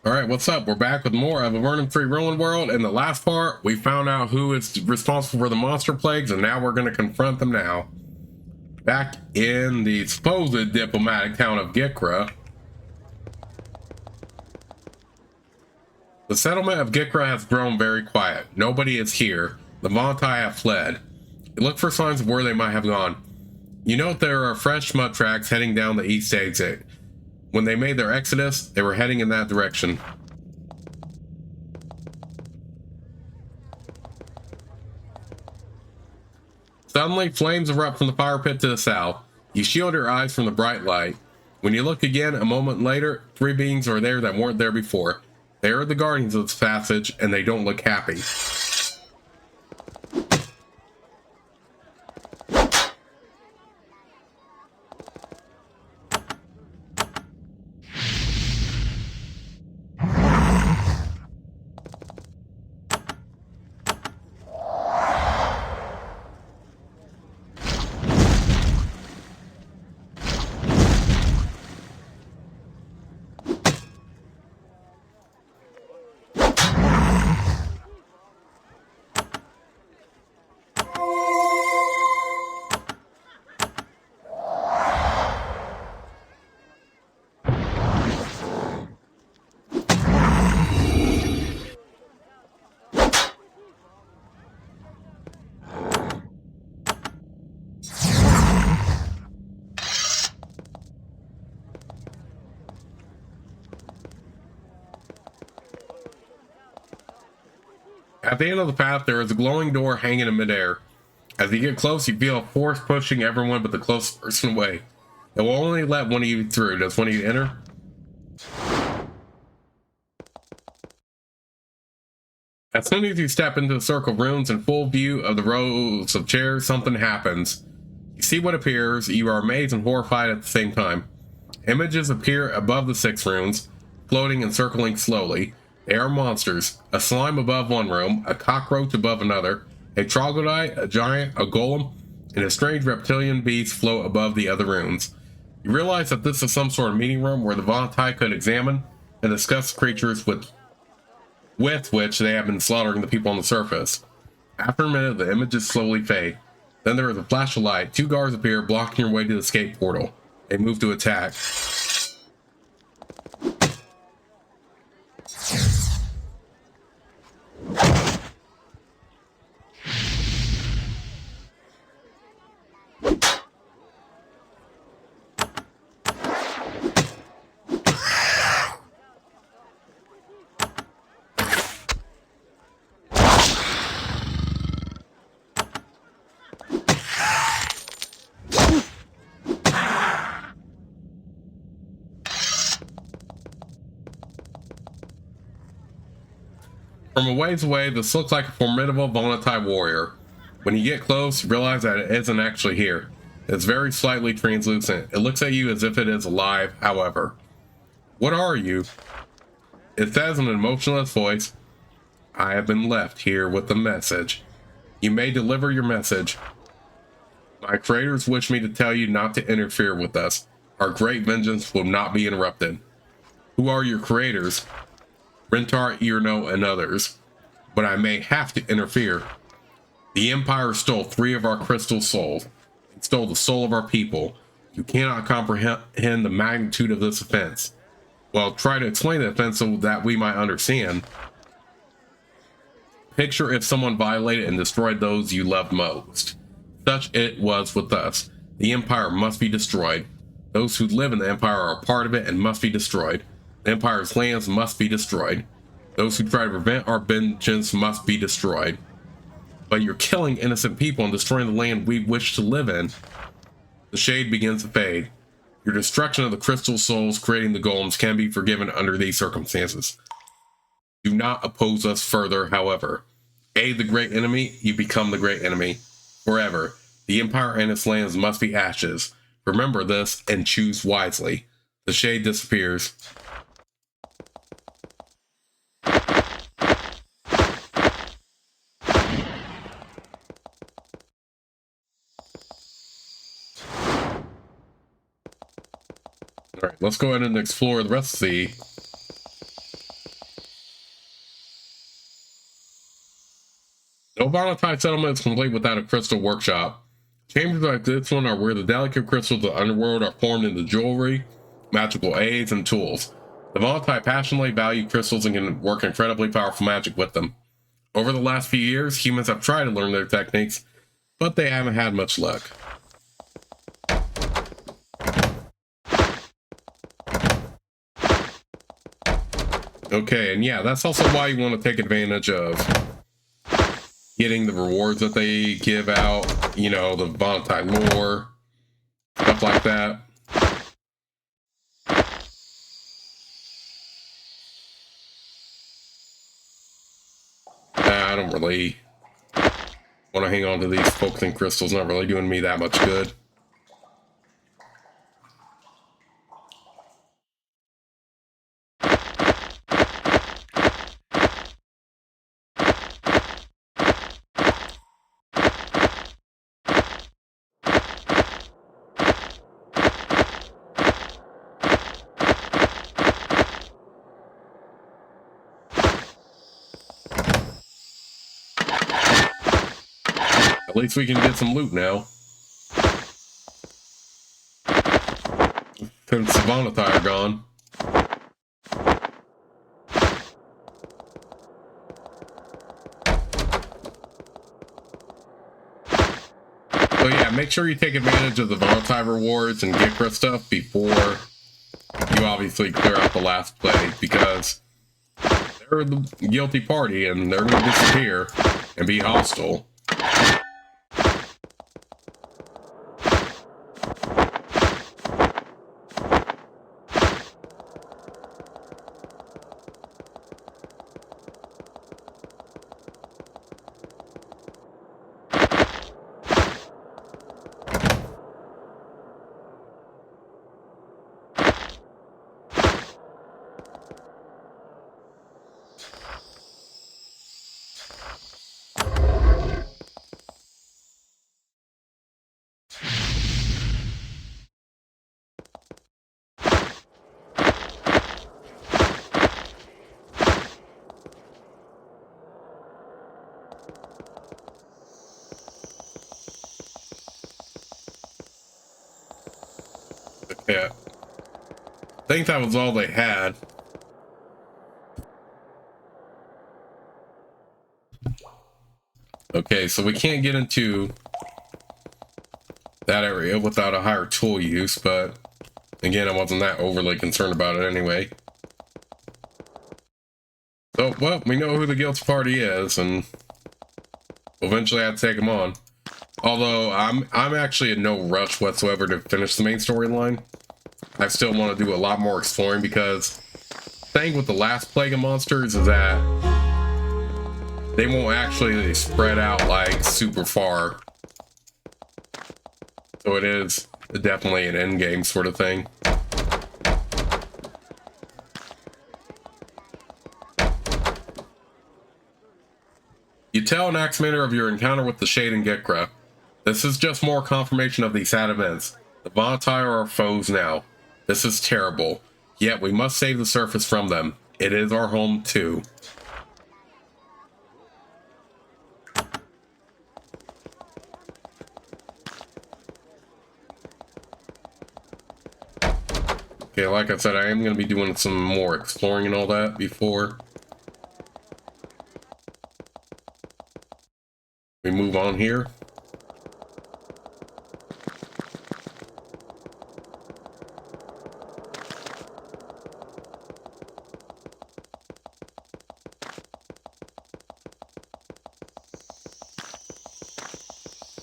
Alright, what's up? We're back with more of Avernum 3 Ruin World. In the last part, we found out who is responsible for the monster plagues, and now we're going to confront them now. Back in the supposed diplomatic town of Gikra, the settlement of Gikra has grown very quiet. Nobody is here. The Vontai have fled. You look for signs of where they might have gone. You note there are fresh mud tracks heading down the east exit. When they made their exodus, they were heading in that direction. Suddenly, flames erupt from the fire pit to the south. You shield your eyes from the bright light. When you look again, a moment later, three beings are there that weren't there before. They are the guardians of this passage, and they don't look happy. At the end of the path, there is a glowing door hanging in midair. As you get close, you feel a force pushing everyone but the closest person away. It will only let one of you through. Does one of you enter? As soon as you step into the circle of rooms in full view of the rows of chairs, something happens. You see what appears. You are amazed and horrified at the same time. Images appear above the 6 rooms, floating and circling slowly. They are monsters. A slime above one room, a cockroach above another, a troglodyte, a giant, a golem, and a strange reptilian beast float above the other rooms. You realize that this is some sort of meeting room where the Vontai could examine and discuss creatures with which they have been slaughtering the people on the surface. After a minute, the images slowly fade. Then there is a flash of light. 2 guards appear, blocking your way to the escape portal. They move to attack. From a ways away, this looks like a formidable Vontai warrior. When you get close, you realize that it isn't actually here. It's very slightly translucent. It looks at you as if it is alive, however. What are you? It says in an emotionless voice, I have been left here with a message. You may deliver your message. My creators wish me to tell you not to interfere with us. Our great vengeance will not be interrupted. Who are your creators? Rentar, Earno, and others. But I may have to interfere. The Empire stole 3 of our crystal souls. It stole the soul of our people. You cannot comprehend the magnitude of this offense. Well, try to explain the offense so that we might understand. Picture if someone violated and destroyed those you loved most. Such it was with us. The Empire must be destroyed. Those who live in the Empire are a part of it and must be destroyed. The Empire's lands must be destroyed. Those who try to prevent our vengeance must be destroyed. But you're killing innocent people and destroying the land we wish to live in. The shade begins to fade. Your destruction of the crystal souls creating the golems can be forgiven under these circumstances. Do not oppose us further, however. Aid the great enemy, you become the great enemy. Forever. The Empire and its lands must be ashes. Remember this and choose wisely. The shade disappears. Alright, let's go ahead and explore the rest of the No volatile settlement is complete without a crystal workshop. Chambers like this one are where the delicate crystals of the underworld are formed into jewelry, magical aids, and tools. The volatile passionately value crystals and can work incredibly powerful magic with them. Over the last few years, humans have tried to learn their techniques, but they haven't had much luck. Okay, and yeah, that's also why you want to take advantage of getting the rewards that they give out, you know, the volatile lore, stuff like that. I don't really want to hang on to these focusing crystals, not really doing me that much good. At least we can get some loot now. Since the volatile are gone. So yeah, make sure you take advantage of the volatile rewards and get crit stuff before you obviously clear out the last plague, because they're the guilty party and they're going to disappear and be hostile. Yeah. I think that was all they had. Okay, so we can't get into that area without a higher tool use, but again, I wasn't that overly concerned about it anyway. So, well, we know who the guilty party is, and eventually I'd take them on. Although I'm actually in no rush whatsoever to finish the main storyline. I still want to do a lot more exploring, because the thing with the last plague of monsters is that they won't actually spread out like super far. So it is definitely an end game sort of thing. You tell an Axemander of your encounter with the Shade and Gekra. This is just more confirmation of these sad events. The Volatile are our foes now. This is terrible. Yet we must save the surface from them. It is our home too. Okay, like I said, I am going to be doing some more exploring and all that before we move on here.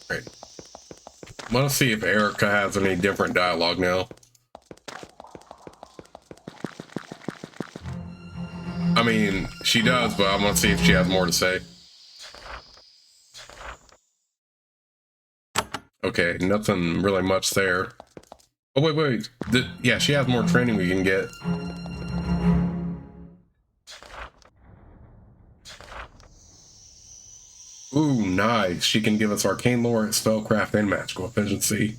Right. I want to see if Erica has any different dialogue now. I mean, she does, but I want to see if she has more to say. Okay, nothing really much there. Oh, wait. Yeah, she has more training we can get. Ooh, nice. She can give us arcane lore, spellcraft, and magical efficiency.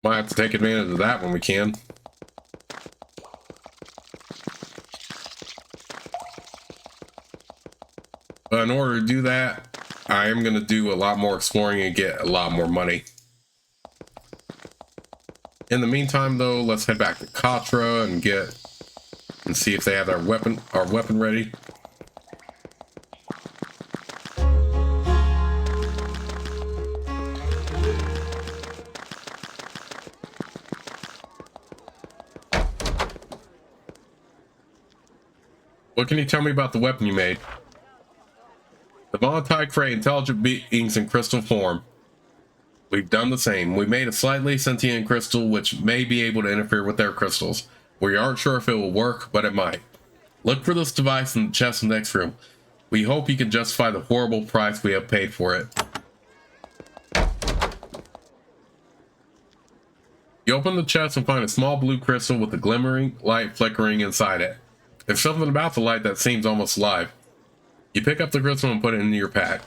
Might have to take advantage of that when we can. in order to do that, I am going to do a lot more exploring and get a lot more money. In the meantime, though, let's head back to Katra and see if they have our weapon ready. What can you tell me about the weapon you made? The Volatile create intelligent beings in crystal form. We've done the same. We made a slightly sentient crystal which may be able to interfere with their crystals. We aren't sure if it will work, but it might. Look for this device in the chest in the next room. We hope you can justify the horrible price we have paid for it. You open the chest and find a small blue crystal with a glimmering light flickering inside it. There's something about the light that seems almost alive. You pick up the crystal and put it into your pack.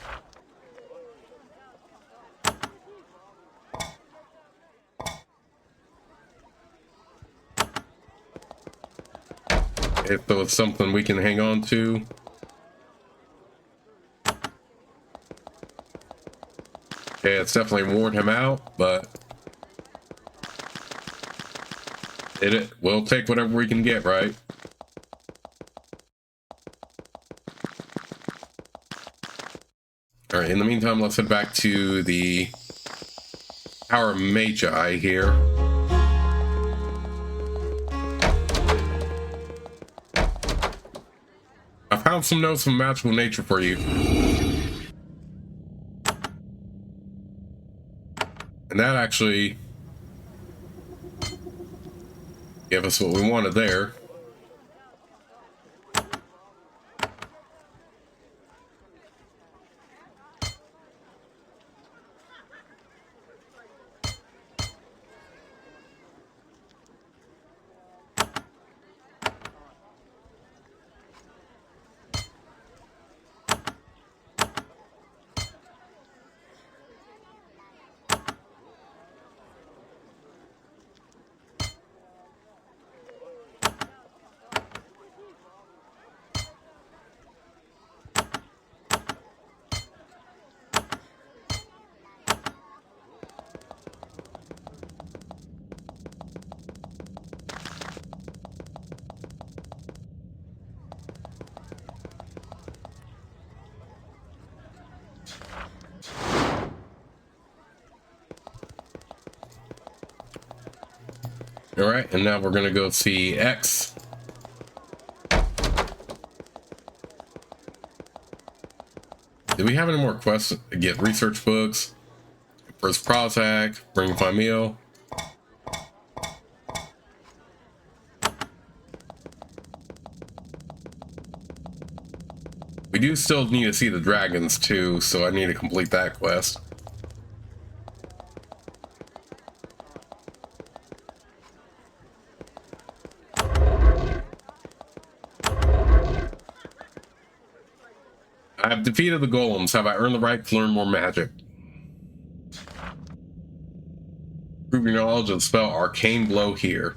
If there was something we can hang on to. Okay, it's definitely worn him out, but we'll take whatever we can get, right? Alright, in the meantime, let's head back to the Tower Magi here. I found some notes from magical nature for you. And that actually gave us what we wanted there. All right, and now we're gonna go see X. Do we have any more quests? Get research books, first Prozac, bring Famil. We do still need to see the dragons too, so I need to complete that quest. I have defeated the golems. Have I earned the right to learn more magic? Prove your knowledge of the spell Arcane Blow here.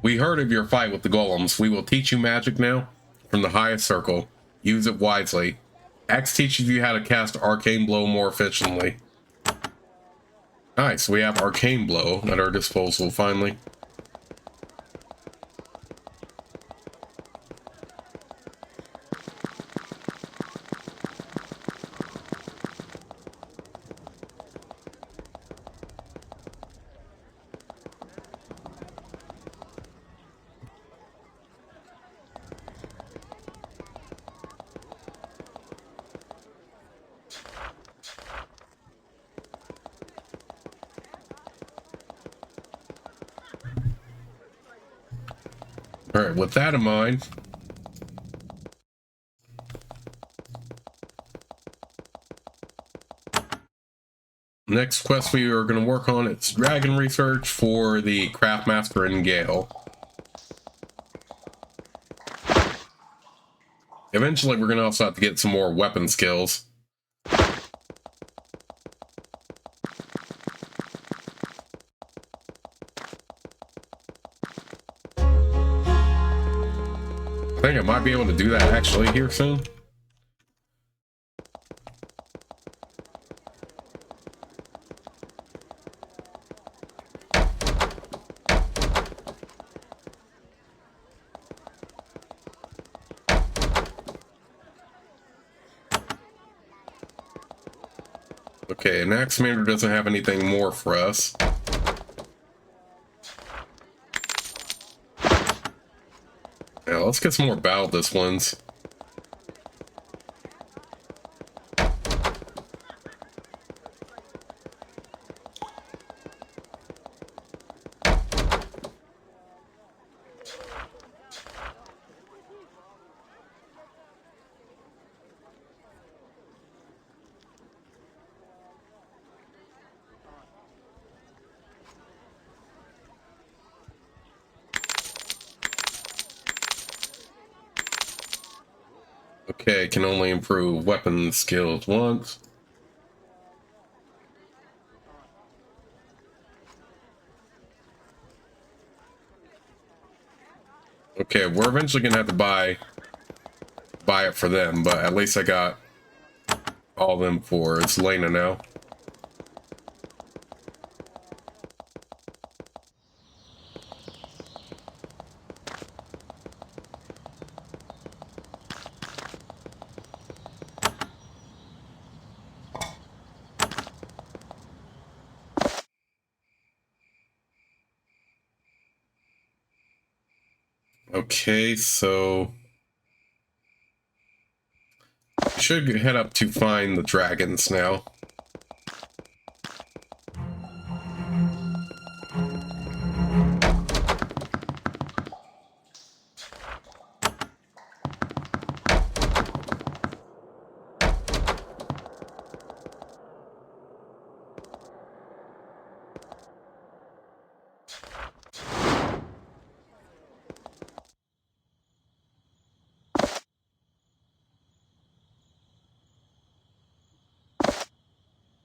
We heard of your fight with the golems. We will teach you magic now from the highest circle. Use it wisely. X teaches you how to cast Arcane Blow more efficiently. Nice, we have Arcane Blow at our disposal finally. All right, with that in mind, next quest we are going to work on is dragon research for the Craftmaster and Gale. Eventually, we're going to also have to get some more weapon skills. I think I might be able to do that actually here soon. Okay, and Axe Commander doesn't have anything more for us. Now, let's get some more Battle Disciplines. Okay, can only improve weapon skills once. Okay, we're eventually gonna have to buy it for them, but at least I got all of them for Selena now. Okay, so we should head up to find the dragons now.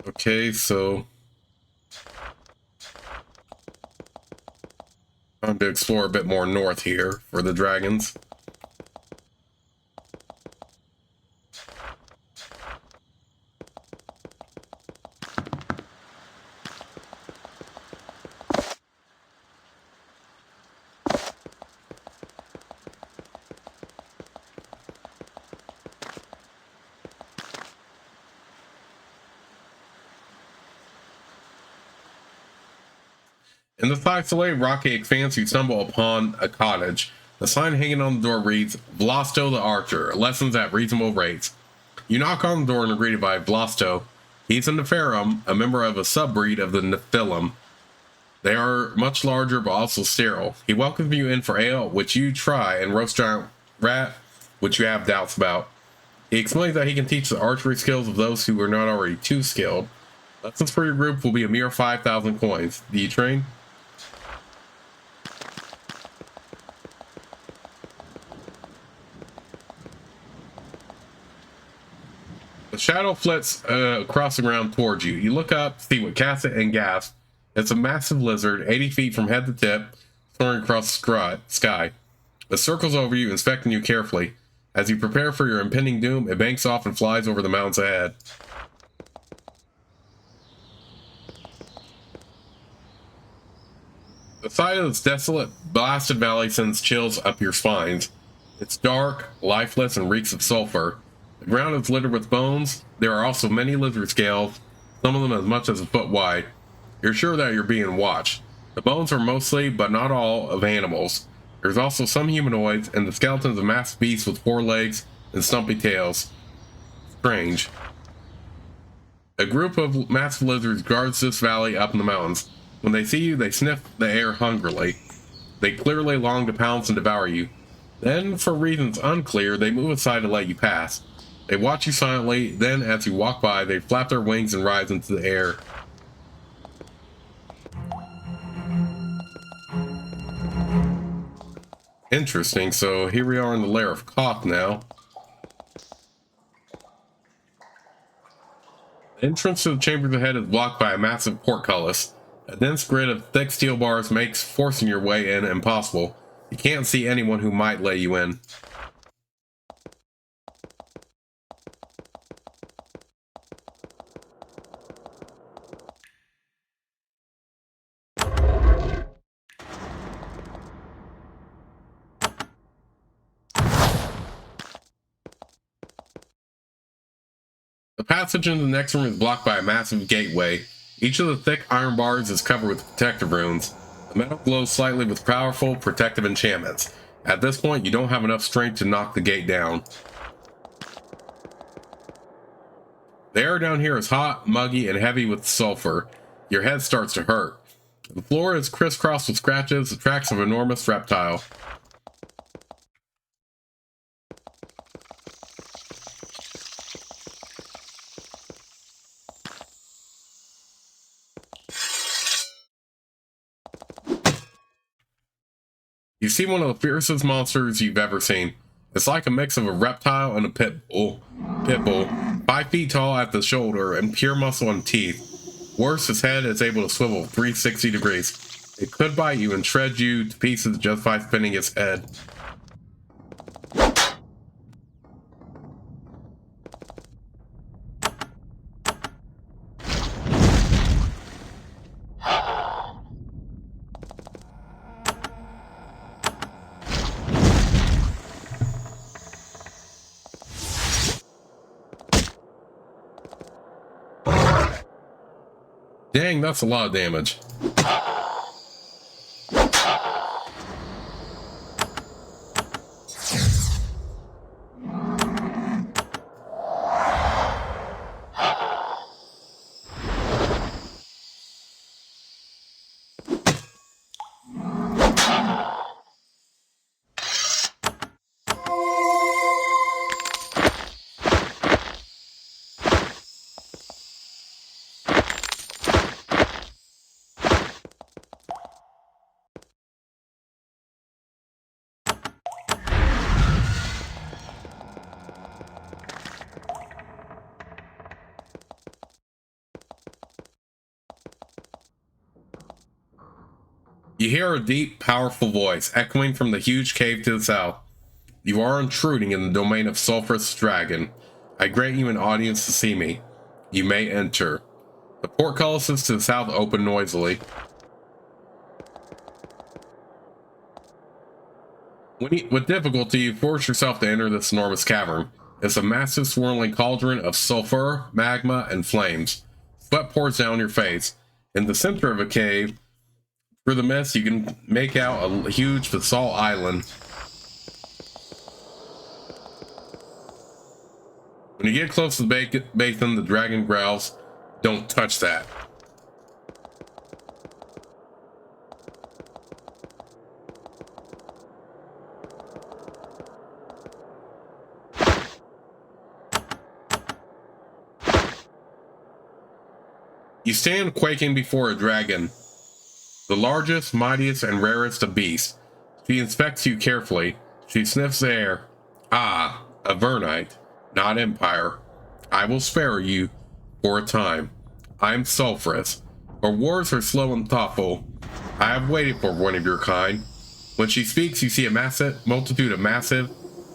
Okay, so time to explore a bit more north here for the dragons. In the Thyselate rocky expanse, you stumble upon a cottage. The sign hanging on the door reads, Vlasto the Archer, lessons at reasonable rates. You knock on the door and are greeted by Vlasto. He's a Nepharum, a member of a subbreed of the Nephilim. They are much larger but also sterile. He welcomes you in for ale, which you try, and roast giant rat, which you have doubts about. He explains that he can teach the archery skills of those who are not already too skilled. Lessons for your group will be a mere 5,000 coins. Do you train? The shadow flits across the ground towards you. You look up, see what casts it, and gasp. It's a massive lizard, 80 feet from head to tip, soaring across the sky. It circles over you, inspecting you carefully. As you prepare for your impending doom, it banks off and flies over the mountains ahead. The sight of this desolate, blasted valley sends chills up your spines. It's dark, lifeless, and reeks of sulfur. The ground is littered with bones. There are also many lizard scales, some of them as much as a foot wide. You're sure that you're being watched. The bones are mostly, but not all, of animals. There's also some humanoids, and the skeletons of massive beasts with 4 legs and stumpy tails. Strange. A group of massive lizards guards this valley up in the mountains. When they see you, they sniff the air hungrily. They clearly long to pounce and devour you. Then, for reasons unclear, they move aside to let you pass. They watch you silently, then as you walk by, they flap their wings and rise into the air. Interesting, so here we are in the lair of Koth now. The entrance to the chamber ahead is blocked by a massive portcullis. A dense grid of thick steel bars makes forcing your way in impossible. You can't see anyone who might let you in. The The passage into the next room is blocked by a massive gateway. Each of the thick iron bars is covered with protective runes. The metal glows slightly with powerful protective enchantments. At this point, you don't have enough strength to knock the gate down. The air down here is hot, muggy, and heavy with sulfur. Your head starts to hurt. The floor is crisscrossed with scratches, the tracks of an enormous reptile. You see one of the fiercest monsters you've ever seen. It's like a mix of a reptile and a pit bull. 5 feet tall at the shoulder and pure muscle and teeth. Worse, his head is able to swivel 360 degrees. It could bite you and shred you to pieces just by spinning its head. Dang, that's a lot of damage. You hear a deep, powerful voice echoing from the huge cave to the south. You are intruding in the domain of Sulphurous Dragon. I grant you an audience to see me. You may enter. The portcullises to the south open noisily. With difficulty, you force yourself to enter this enormous cavern. It's a massive swirling cauldron of sulfur, magma, and flames. Sweat pours down your face. In the center of a cave, through the mist, you can make out a huge basalt island. When you get close to the basin, the dragon growls, "Don't touch that." You stand quaking before a dragon, the largest, mightiest, and rarest of beasts. She inspects you carefully. She sniffs the air. "Ah, Avernite, not Empire. I will spare you for a time. I am sulphurous, for wars are slow and thoughtful. I have waited for one of your kind." When she speaks, you see a multitude of massive,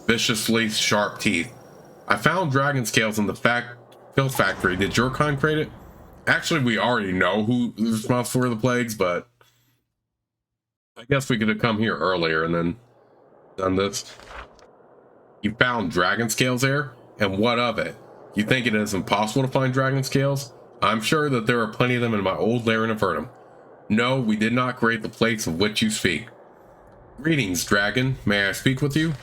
viciously sharp teeth. "I found dragon scales in the filth factory. Did your kind create it?" Actually, we already know who is responsible for the plagues, but I guess we could have come here earlier and then done this. "You found dragon scales there? And what of it? You think it is impossible to find dragon scales? I'm sure that there are plenty of them in my old lair in Avernum. No, we did not create the place of which you speak." "Greetings, dragon. May I speak with you?"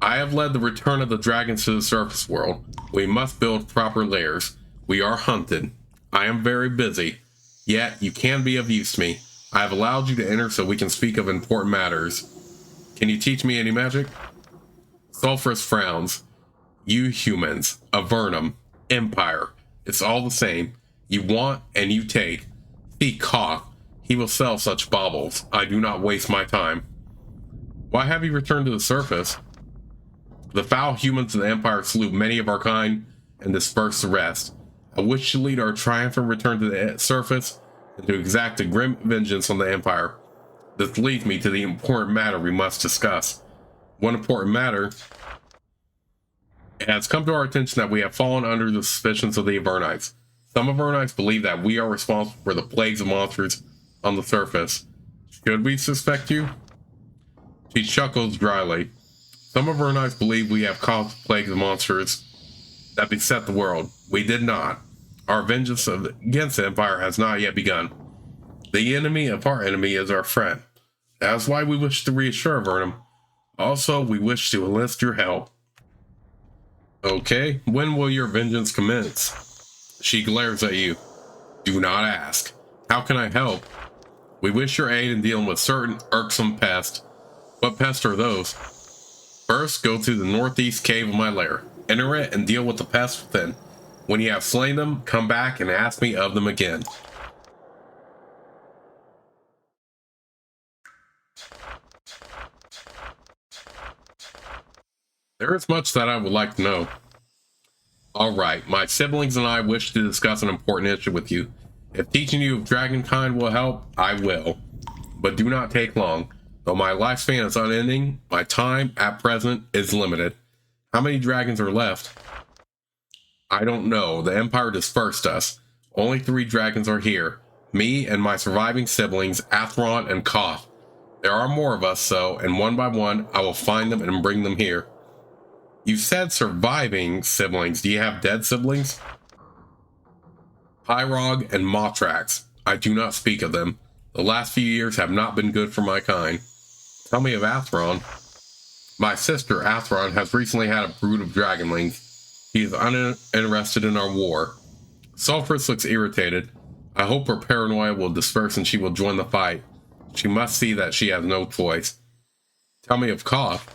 "I have led the return of the dragons to the surface world. We must build proper lairs. We are hunted. I am very busy. Yet, you can be of use to me. I have allowed you to enter so we can speak of important matters. Can you teach me any magic?" Sulphurous frowns. "You humans, Avernum, Empire, it's all the same. You want and you take. See Koth. He will sell such baubles. I do not waste my time." "Why have you returned to the surface?" "The foul humans of the Empire slew many of our kind and dispersed the rest. I wish to lead our triumphant return to the surface and to exact a grim vengeance on the Empire. This leads me to the important matter we must discuss. One important matter. It has come to our attention that we have fallen under the suspicions of the Avernites. Some Avernites believe that we are responsible for the plagues of monsters on the surface. Should we suspect you?" She chuckles dryly. "Some Avernites believe we have caused the plagues of monsters that beset the world. We did not. Our vengeance against the Empire has not yet begun. The enemy of our enemy is our friend. That's why we wish to reassure Avernum. Also, we wish to enlist your help. Okay, when will your vengeance commence? She glares at you. Do not ask. How can I help? We wish your aid in dealing with certain irksome pests. What pests are those? First, go to the northeast cave of my lair. Enter it and deal with the pests within. When you have slain them, come back and ask me of them again. There is much that I would like to know. Alright, my siblings and I wish to discuss an important issue with you. If teaching you of dragonkind will help, I will. But do not take long. Though my lifespan is unending, my time, at present, is limited. How many dragons are left? I don't know. The Empire dispersed us. Only 3 dragons are here. Me and my surviving siblings, Atheron and Koth. There are more of us, though, and one by one, I will find them and bring them here. You said surviving siblings. Do you have dead siblings? Pyrog and Mothrax. I do not speak of them. The last few years have not been good for my kind. Tell me of Atheron. My sister, Atheron, has recently had a brood of dragonlings. He is uninterested in our war. Sulphurus looks irritated. I hope her paranoia will disperse and she will join the fight. She must see that she has no choice. Tell me of Koth.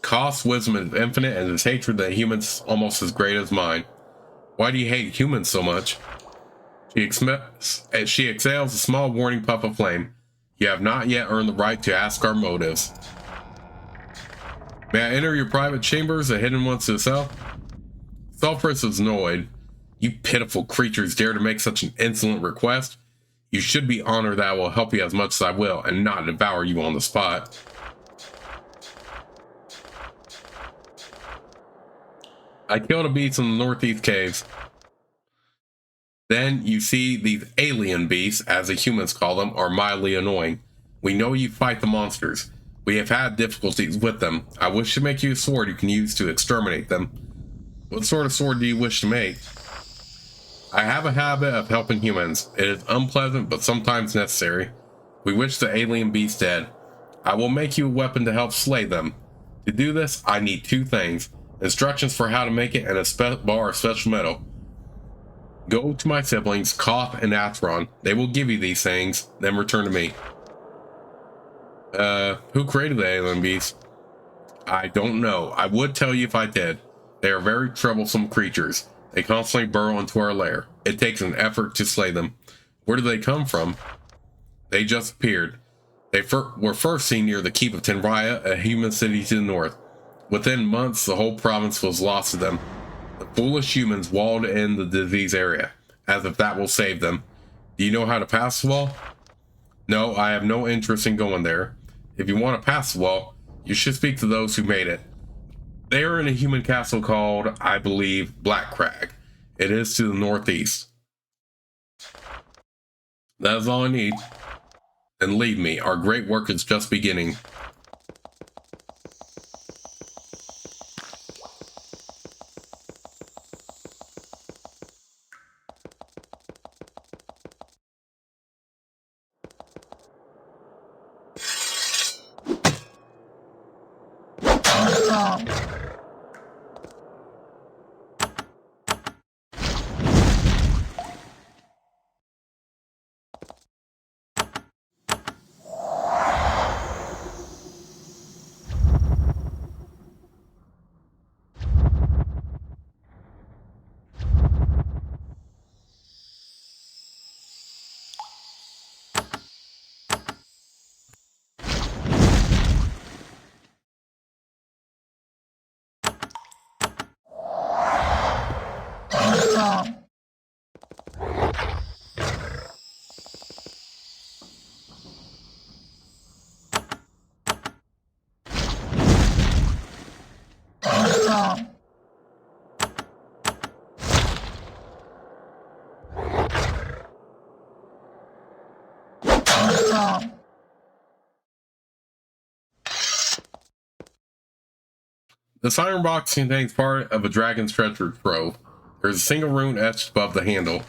Koth's wisdom is infinite and his hatred of humans almost as great as mine. Why do you hate humans so much? She exhales a small warning puff of flame. You have not yet earned the right to ask our motives. May I enter your private chambers, the hidden ones to the south? Sulphurus is annoyed. You pitiful creatures dare to make such an insolent request? You should be honored that I will help you as much as I will and not devour you on the spot. I killed a beast in the northeast caves. Then you see these alien beasts, as the humans call them, are mildly annoying. We know you fight the monsters. We have had difficulties with them. I wish to make you a sword you can use to exterminate them. What sort of sword do you wish to make? I have a habit of helping humans. It is unpleasant, but sometimes necessary. We wish the alien beasts dead. I will make you a weapon to help slay them. To do this, I need 2 things. Instructions for how to make it and a bar of special metal. Go to my siblings, Koth and Atheron. They will give you these things, then return to me. Who created the alien beasts? I don't know. I would tell you if I did. They are very troublesome creatures. They constantly burrow into our lair. It takes an effort to slay them. Where do they come from? They just appeared. They were first seen near the keep of Tenraya, a human city to the north. Within months, the whole province was lost to them. The foolish humans walled in the disease area, as if that will save them. Do you know how to pass the wall? No, I have no interest in going there. If you want to pass the wall, you should speak to those who made it. They are in a human castle called, I believe, Black Crag. It is to the northeast. That is all I need. And leave me, our great work is just beginning. This iron box contains part of a dragon's treasure trove. There's a single rune etched above the handle.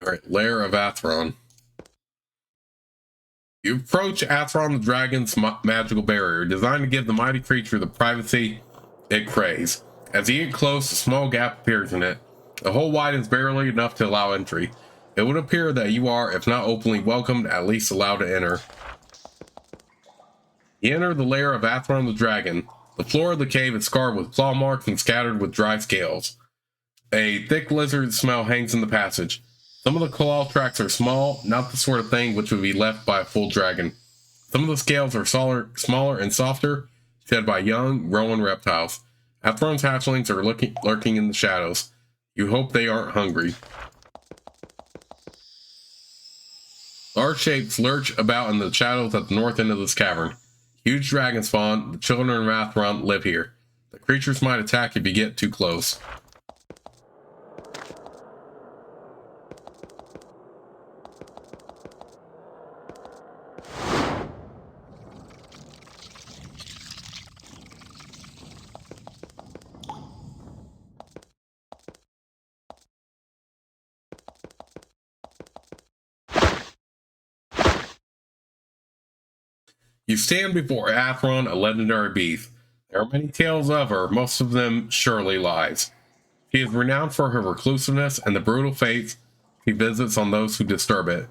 Alright, Lair of Avernum. You approach Avernum the dragon's magical barrier, designed to give the mighty creature the privacy it craves. As you get close, a small gap appears in it. The hole widens barely enough to allow entry. It would appear that you are, if not openly welcomed, at least allowed to enter. You enter the lair of Avernum the dragon. The floor of the cave is scarred with claw marks and scattered with dry scales. A thick lizard smell hangs in the passage. Some of the claw tracks are small, not the sort of thing which would be left by a full dragon. Some of the scales are smaller and softer, shed by young, growing reptiles. Avernum's hatchlings are lurking in the shadows. You hope they aren't hungry. Large shapes lurch about in the shadows at the north end of this cavern. Huge dragon spawn, the children of Avernum live here. The creatures might attack if you get too close. You stand before Avernum, a legendary beast. There are many tales of her, most of them surely lies. She is renowned for her reclusiveness and the brutal fates she visits on those who disturb it.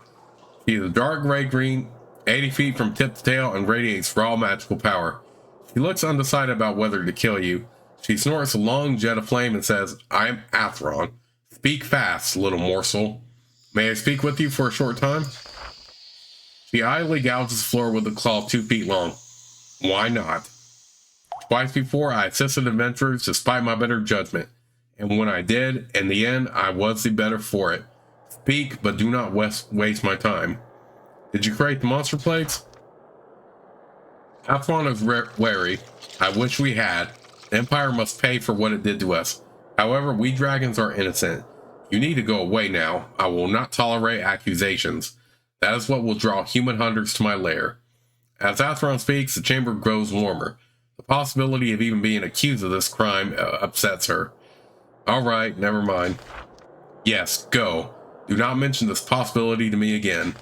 She is a dark gray-green, 80 feet from tip to tail, and radiates raw magical power. She looks undecided about whether to kill you. She snorts a long jet of flame and says, "I am Avernum. Speak fast, little morsel. May I speak with you for a short time?" She idly gouges the floor with a claw 2 feet long. Why not? Twice before, I assisted adventurers despite my better judgment, and when I did, in the end, I was the better for it. Speak, but do not waste my time. Did you create the monster plagues? Avernum is wary. I wish we had. The Empire must pay for what it did to us. However, we dragons are innocent. You need to go away now. I will not tolerate accusations. That is what will draw human hunters to my lair. As Avernum speaks, the chamber grows warmer. The possibility of even being accused of this crime upsets her. All right, never mind. Yes, go. Do not mention this possibility to me again.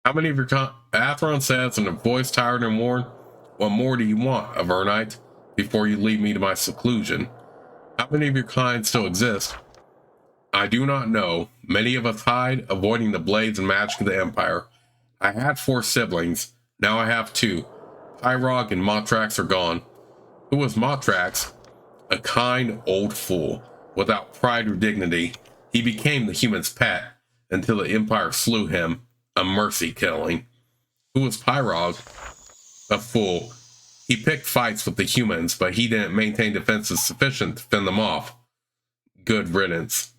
How many of your Avernum says in a voice tired and worn, "What more do you want, Avernite, before you leave me to my seclusion?" How many of your kind still exist? I do not know. Many of us hide, avoiding the blades and magic of the Empire. I had 4 siblings. Now I have 2. Pyrog and Motrax are gone. Who was Motrax? A kind old fool, without pride or dignity. He became the human's pet, until the Empire slew him. A mercy killing. Who was Pyrog? A fool. He picked fights with the humans, but he didn't maintain defenses sufficient to fend them off. Good riddance.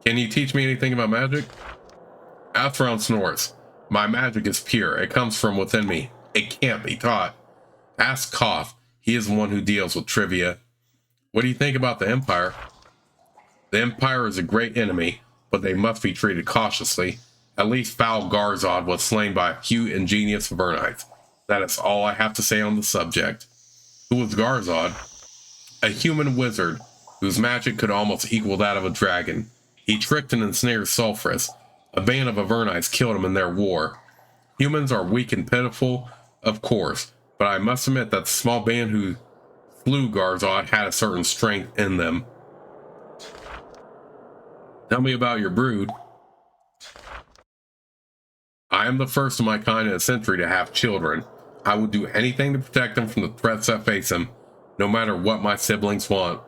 Can you teach me anything about magic? Avernum snorts. My magic is pure. It comes from within me. It can't be taught. Ask Koth. He is the one who deals with trivia. What do you think about the Empire? The Empire is a great enemy, but they must be treated cautiously. At least foul Garzod was slain by a few ingenious Vernites. That is all I have to say on the subject. Who was Garzod? A human wizard, whose magic could almost equal that of a dragon. He tricked and ensnared Sulfurus. A band of Avernites killed him in their war. Humans are weak and pitiful, of course, but I must admit that the small band who slew Garzod had a certain strength in them. Tell me about your brood. I am the first of my kind in a century to have children. I will do anything to protect them from the threats that face them, no matter what my siblings want.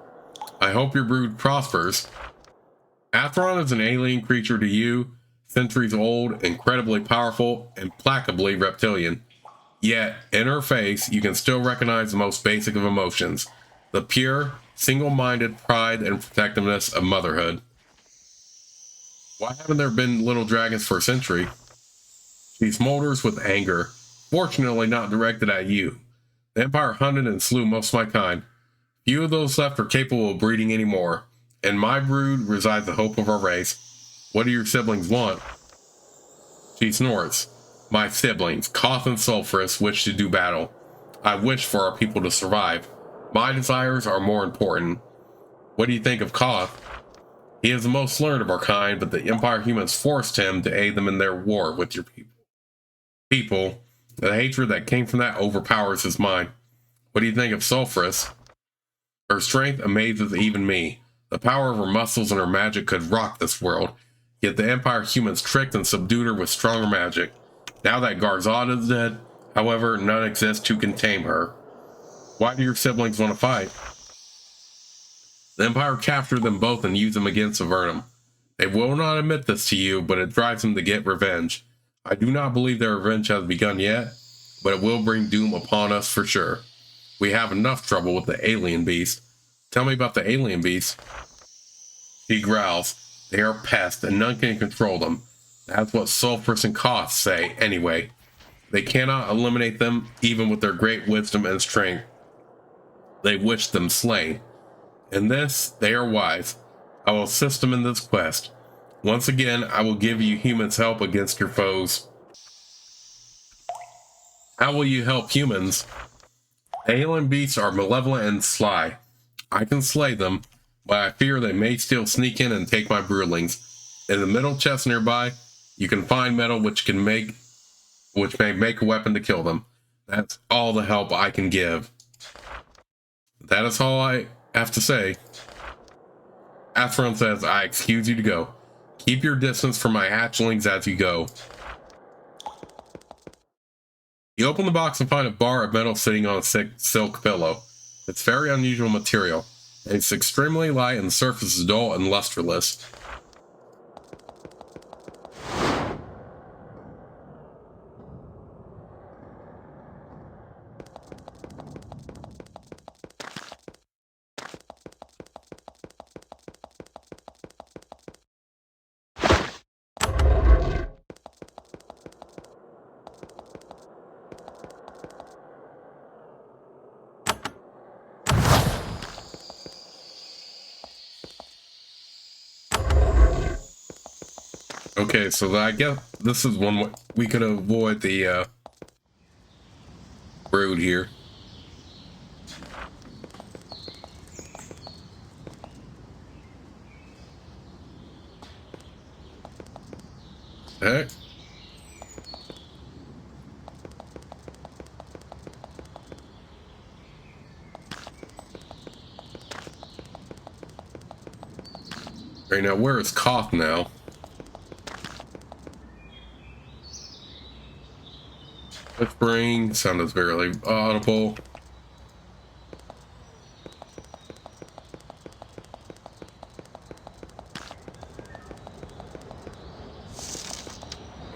I hope your brood prospers. Avernum is an alien creature to you, centuries old, incredibly powerful, implacably reptilian. Yet, in her face, you can still recognize the most basic of emotions, the pure, single-minded pride and protectiveness of motherhood. Why haven't there been little dragons for a century? She smolders with anger, fortunately not directed at you. The Empire hunted and slew most of my kind. Few of those left are capable of breeding anymore. In my brood resides the hope of our race. What do your siblings want? She snorts. My siblings, Koth and Sulphurus, wish to do battle. I wish for our people to survive. My desires are more important. What do you think of Koth? He is the most learned of our kind, but the Empire humans forced him to aid them in their war with your people. The hatred that came from that overpowers his mind. What do you think of Sulphurus? Her strength amazes even me. The power of her muscles and her magic could rock this world. Yet the Empire humans tricked and subdued her with stronger magic. Now that Garzad is dead, however, none exists to contain her. Why do your siblings want to fight? The Empire captured them both and used them against Avernum. They will not admit this to you, but it drives them to get revenge. I do not believe their revenge has begun yet, but it will bring doom upon us for sure. We have enough trouble with the alien beast. Tell me about the alien beast. He growls. They are pests, and none can control them. That's what Sulphurus and Koth say, anyway. They cannot eliminate them, even with their great wisdom and strength. They wish them slain. In this, they are wise. I will assist them in this quest. Once again, I will give you humans help against your foes. How will you help humans? Alien beasts are malevolent and sly. I can slay them, but I fear they may still sneak in and take my broodlings. In the middle chest nearby, you can find metal which may make a weapon to kill them. That's all the help I can give. That is all I have to say. Avernum says, I excuse you to go. Keep your distance from my hatchlings as you go. You open the box and find a bar of metal sitting on a silk pillow. It's very unusual material, and it's extremely light and the surface is dull and lusterless. Okay, so I guess this is one way we could avoid the road here. Heck. Right now, where is Koth now? Whispering, sound is barely audible.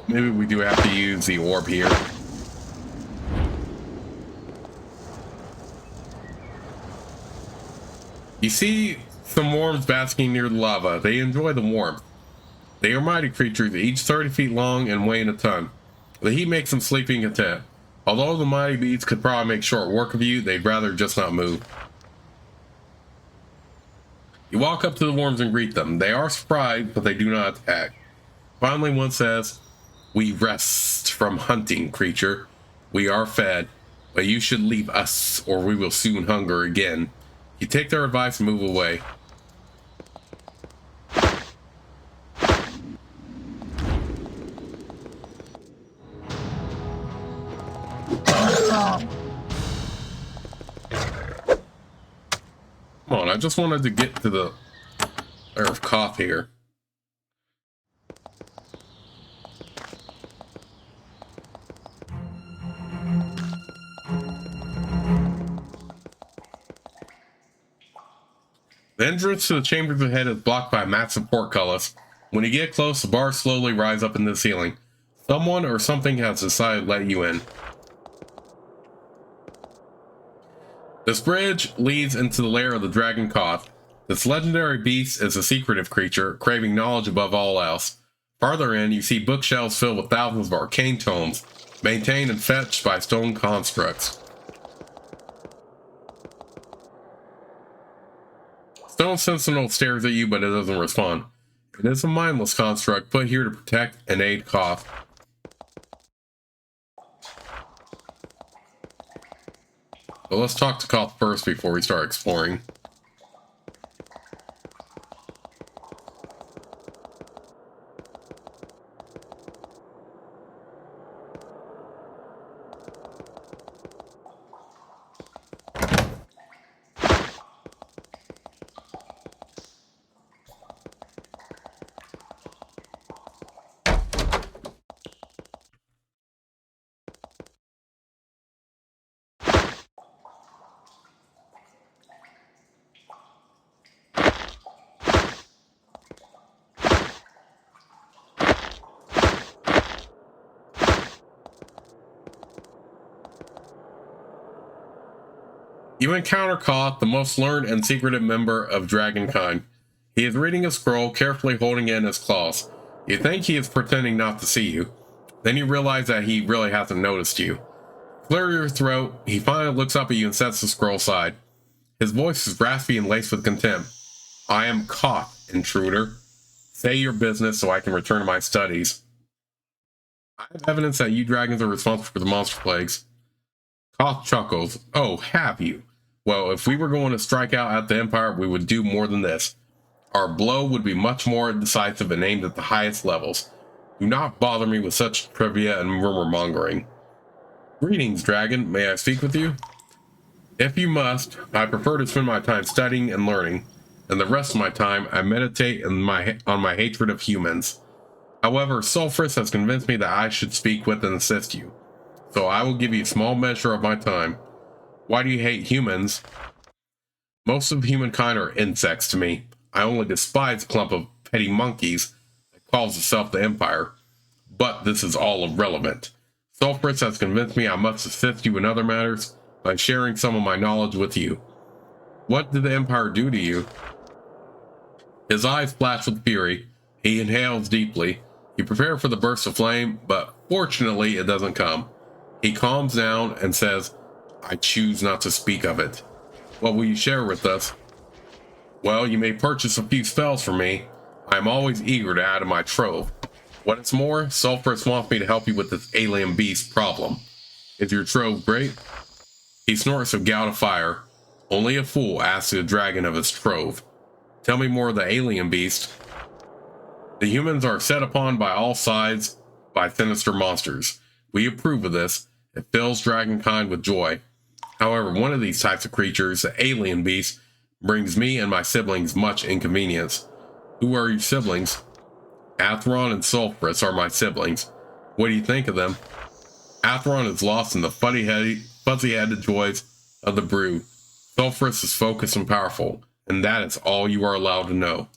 Maybe we do have to use the orb here. You see some worms basking near the lava. They enjoy the warmth. They are mighty creatures, each 30 feet long and weighing a ton. The heat makes them sleeping content. Although the mighty beasts could probably make short work of you, they'd rather just not move. You walk up to the worms and greet them. They are surprised, but they do not attack. Finally, one says, "We rest from hunting, creature. We are fed, but you should leave us, or we will soon hunger again." You take their advice and move away. I just wanted to get to the lair of Koth here. The entrance to the chambers ahead is blocked by a massive portcullis. When you get close, the bars slowly rise up in the ceiling. Someone or something has decided to let you in. This bridge leads into the lair of the dragon Koth. This legendary beast is a secretive creature, craving knowledge above all else. Farther in, you see bookshelves filled with thousands of arcane tomes, maintained and fetched by stone constructs. Stone Sentinel stares at you, but it doesn't respond. It is a mindless construct put here to protect and aid Koth. But let's talk to Koth first before we start exploring. You encounter Koth, the most learned and secretive member of Dragonkind. He is reading a scroll, carefully holding it in his claws. You think he is pretending not to see you. Then you realize that he really hasn't noticed you. Clear your throat, he finally looks up at you and sets the scroll aside. His voice is raspy and laced with contempt. I am Koth, intruder. Say your business so I can return to my studies. I have evidence that you dragons are responsible for the monster plagues. Koth chuckles. Oh, have you? Well, if we were going to strike out at the Empire, we would do more than this. Our blow would be much more decisive and aimed at the highest levels. Do not bother me with such trivia and rumor-mongering. Greetings, dragon. May I speak with you? If you must, I prefer to spend my time studying and learning, and the rest of my time I meditate on my hatred of humans. However, Sulfurus has convinced me that I should speak with and assist you. So I will give you a small measure of my time. Why do you hate humans? Most of humankind are insects to me. I only despise a clump of petty monkeys that calls itself the Empire. But this is all irrelevant. Sulfurus has convinced me I must assist you in other matters by sharing some of my knowledge with you. What did the Empire do to you? His eyes flash with fury. He inhales deeply. You prepare for the burst of flame, but fortunately it doesn't come. He calms down and says, I choose not to speak of it. What will you share with us? Well, you may purchase a few spells from me. I am always eager to add to my trove. What is more, Sulfurus wants me to help you with this alien beast problem. Is your trove great? He snorts a gout of fire. Only a fool asks the dragon of his trove. Tell me more of the alien beast. The humans are set upon by all sides by sinister monsters. We approve of this. It fills Dragonkind with joy. However, one of these types of creatures, the alien beast, brings me and my siblings much inconvenience. Who are your siblings? Atheron and Sulfurus are my siblings. What do you think of them? Atheron is lost in the fuzzy-headed joys of the brew. Sulfurus is focused and powerful, and that is all you are allowed to know.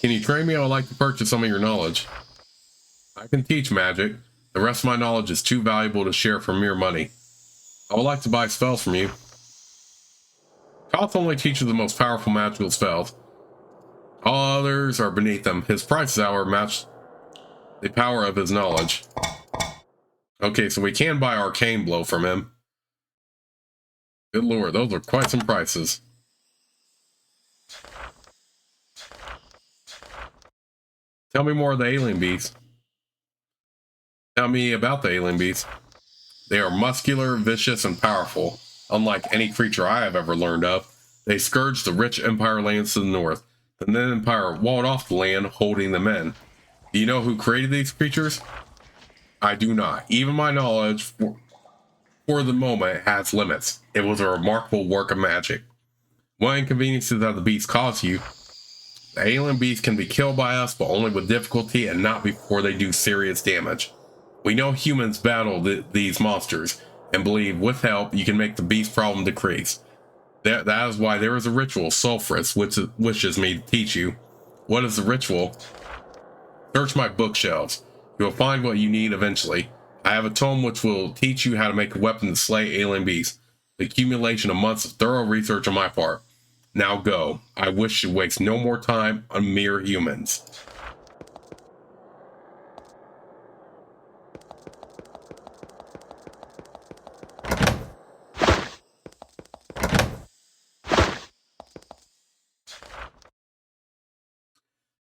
Can you train me? I would like to purchase some of your knowledge. I can teach magic. The rest of my knowledge is too valuable to share for mere money. I would like to buy spells from you. Koth only teaches the most powerful magical spells. All others are beneath him. His prices, however, match the power of his knowledge. Okay, so we can buy Arcane Blow from him. Good lord, those are quite some prices. Tell me more of the alien beasts. Tell me about the alien beasts. They are muscular, vicious, and powerful. Unlike any creature I have ever learned of, they scourged the rich Empire lands to the north. The then Empire walled off the land, holding them in. Do you know who created these creatures? I do not. Even my knowledge for the moment, has limits. It was a remarkable work of magic. One inconvenience that the beast caused you, the alien beasts can be killed by us, but only with difficulty and not before they do serious damage. We know humans battle these monsters, and believe with help you can make the beast problem decrease. That is why there is a ritual, Sulphurus, which wishes me to teach you. What is the ritual? Search my bookshelves. You will find what you need eventually. I have a tome which will teach you how to make a weapon to slay alien beasts. The accumulation of months of thorough research on my part. Now go. I wish to waste no more time on mere humans.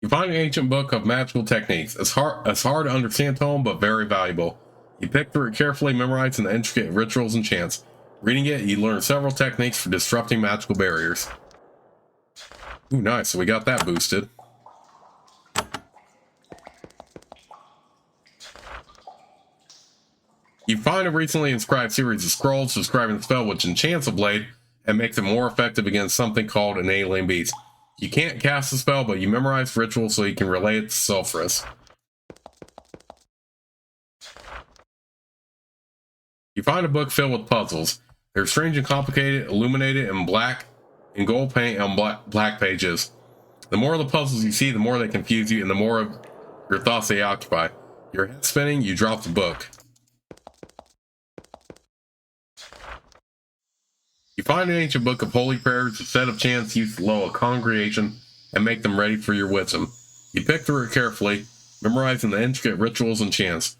You find an ancient book of magical techniques. It's hard to understand tome, but very valuable. You pick through it carefully, memorizing the intricate rituals and chants. Reading it, you learn several techniques for disrupting magical barriers. Ooh, nice. So we got that boosted. You find a recently inscribed series of scrolls describing the spell which enchants a blade and makes it more effective against something called an alien beast. You can't cast the spell, but you memorize rituals so you can relay it to Sulphurus. You find a book filled with puzzles. They're strange and complicated, illuminated in black and gold paint on black pages. The more of the puzzles you see, the more they confuse you, and the more of your thoughts they occupy. Your head spinning, you drop the book. You find an ancient book of holy prayers, a set of chants used to lull a congregation and make them ready for your wisdom. You pick through it carefully, memorizing the intricate rituals and chants.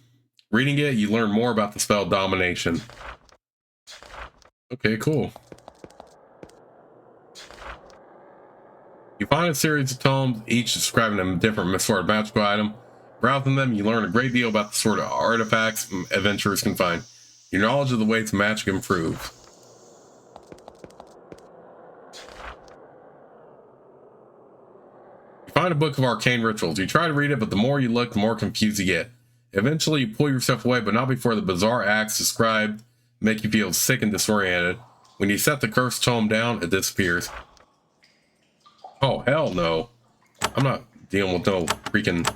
Reading it, you learn more about the spell domination. Okay, cool. You find a series of tomes, each describing a different sort of magical item. Browsing them, you learn a great deal about the sort of artifacts adventurers can find. Your knowledge of the ways magic improves. You find a book of arcane rituals. You try to read it, but the more you look, the more confused you get. Eventually, you pull yourself away, but not before the bizarre acts described make you feel sick and disoriented. When you set the cursed tome down, it disappears. Oh, hell no. I'm not dealing with no freaking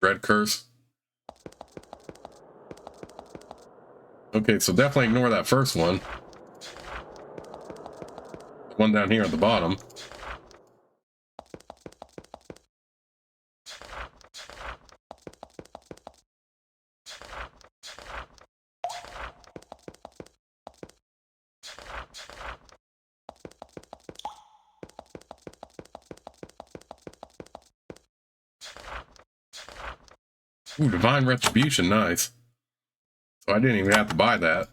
dread curse. Okay, so definitely ignore that first one. The one down here at the bottom. Ooh, Divine Retribution, nice. So I didn't even have to buy that.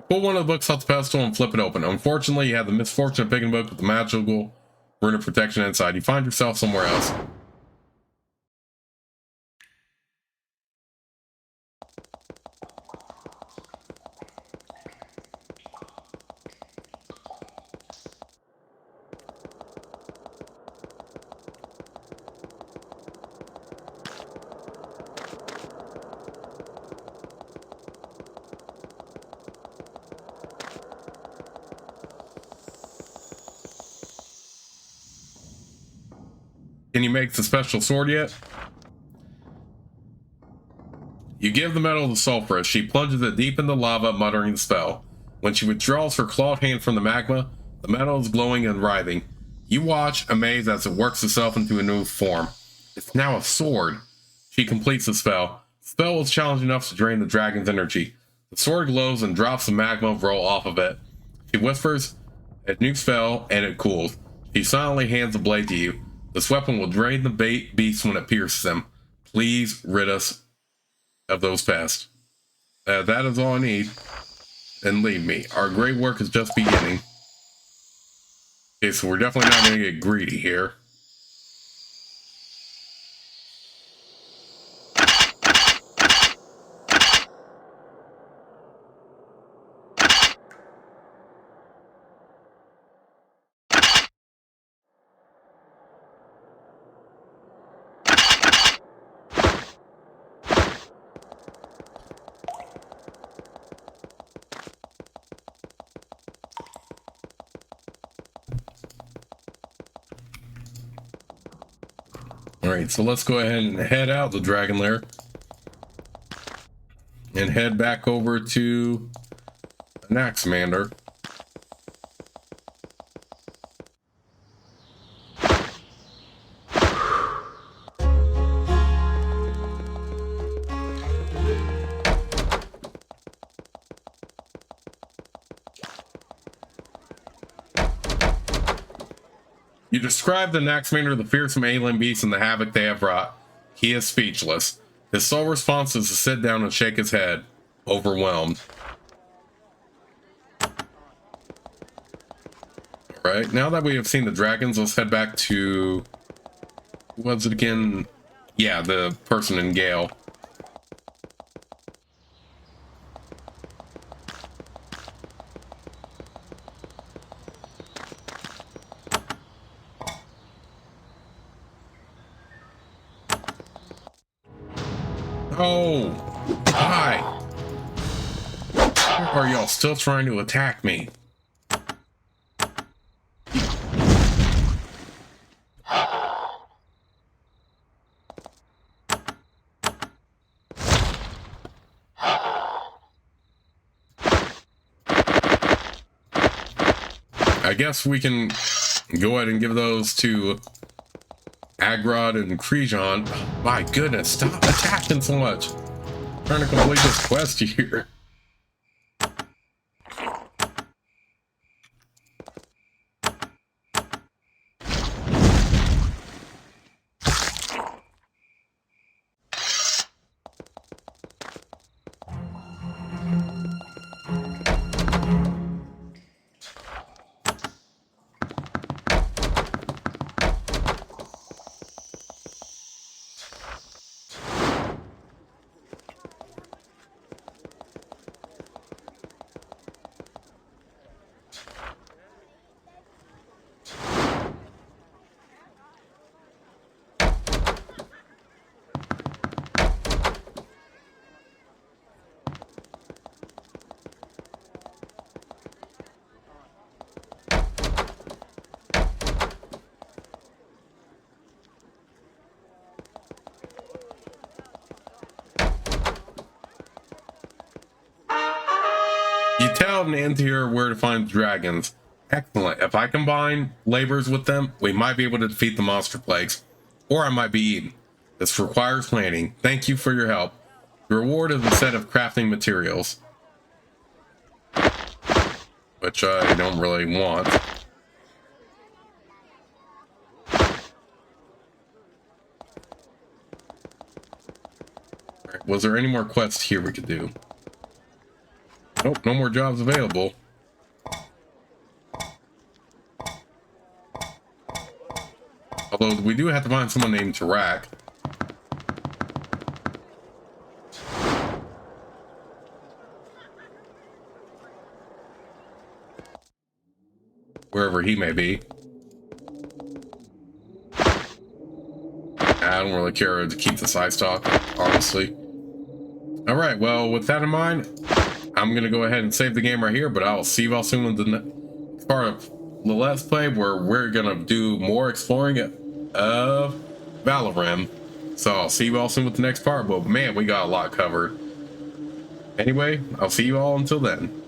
Pull one of the books off the pedestal and flip it open. Unfortunately, you have the misfortune of picking a book with the magical rune of protection inside. You find yourself somewhere else. Can you make the special sword yet? You give the metal to Sulphurus. She plunges it deep in the lava, muttering the spell. When she withdraws her clawed hand from the magma, the metal is glowing and writhing. You watch, amazed as it works itself into a new form. It's now a sword. She completes the spell. The spell was challenging enough to drain the dragon's energy. The sword glows and drops the magma roll off of it. She whispers a new spell, and it cools. She silently hands the blade to you. This weapon will drain the beasts when it pierces them. Please rid us of those pests. That is all I need. And leave me. Our great work is just beginning. Okay, so we're definitely not going to get greedy here. All right, so let's go ahead and head out the dragon lair and head back over to Naxmander. You describe the Naxmander, the fearsome alien beasts, and the havoc they have wrought. He is speechless. His sole response is to sit down and shake his head, overwhelmed. Alright, now that we have seen the dragons, let's head back to... Who was it again? Yeah, the person in Gale. Oh, hi. Are y'all still trying to attack me? I guess we can go ahead and give those to Agrod and Krejon. My goodness, stop attacking so much. I'm trying to complete this quest here. You tell an Antier where to find dragons. Excellent. If I combine labors with them, we might be able to defeat the monster plagues. Or I might be eaten. This requires planning. Thank you for your help. The reward is a set of crafting materials. Which I don't really want. Right, was there any more quests here we could do? Nope, no more jobs available. Although we do have to find someone named Tarak. Wherever he may be. I don't really care to keep the side stock, honestly. Alright, well, with that in mind, I'm going to go ahead and save the game right here, but I'll see you all soon with the next part of the Let's Play, where we're going to do more exploring of Avernum. So I'll see you all soon with the next part, but man, we got a lot covered. Anyway, I'll see you all until then.